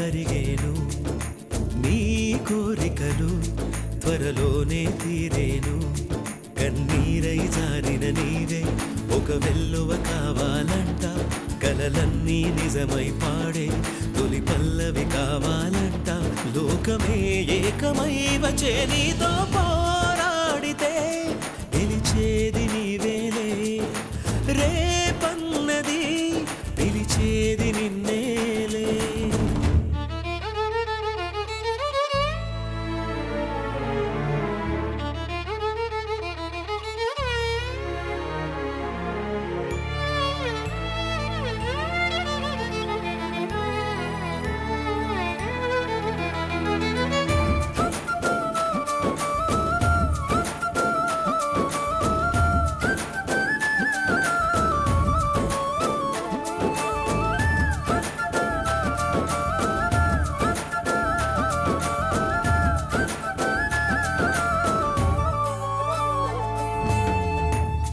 కరిగేను నీ కోరికలు త్వరలోనే తీరేను కన్నీరై జారిన నీవే ఒక వెల్లువ కావాలంట కలలన్నీ నిజమై పాడే తొలి పల్లవి కావాలంట లోకమే ఏకమై వచ్చే నీతో పోరాడితే గెలిచేది నీవేలే రేపన్నది పిలిచేది నిన్నేలే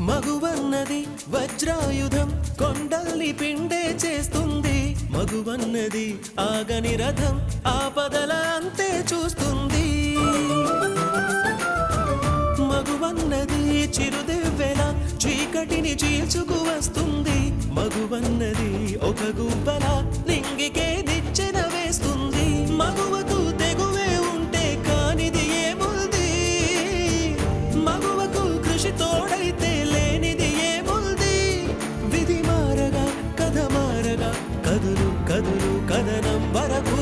మగువన్నది వజ్రాయుధం కొండల్ని పిండే చేస్తుంది మగువన్నది ఆగని రథం ఆపదల అంతే చూస్తుంది మగువన్నది చిరుదివ్వెల చీకటిని చీల్చుకు వస్తుంది మగువన్నది ఒక గువ్వల నింగికే నిచ్చెన వేస్తుంది మగువకు తెగువే ఉంటే కానిది ఏముంది మగువకు కృషి తోడైతే లేనిది ఏముంది విధి మారగా కథ మారగా కదులు కదులు కథనం వరకు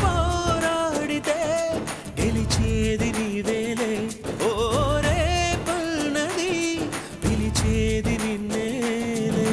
పోరాడితే గెలిచేది నీవేలే ఓ రేపన్నది పిలిచేది నిన్నేలే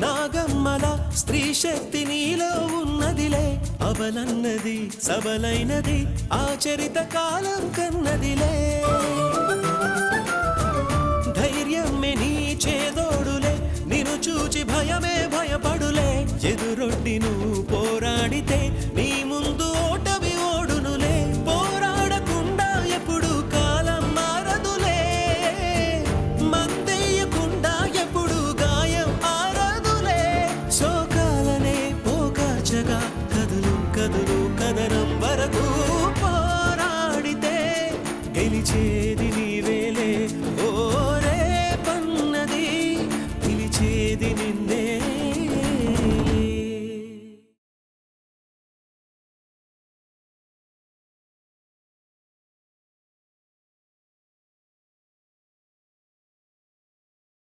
నాగమ్మల స్త్రీ శక్తి నీలో ఉన్నదిలే అబలన్నది సబలైనది ఆచరిత కాలం కన్నదిలే ధైర్యమే నీ చేదోడులే నిన్ను చూచి భయమే భయపడులే ఎదురొడ్డి నువ్వు పోరాడితే నీ ముందు ఓటమి ఓడునులే పోరాడకుండా ఎప్పుడు కాలం మారదులే మందెయ్యకుండా ఎప్పుడు గాయం కదులు కదులు కదనం వరకు పోరాడితే గెలిచేది నీవేలే ఓ రేపన్నది పిలిచేది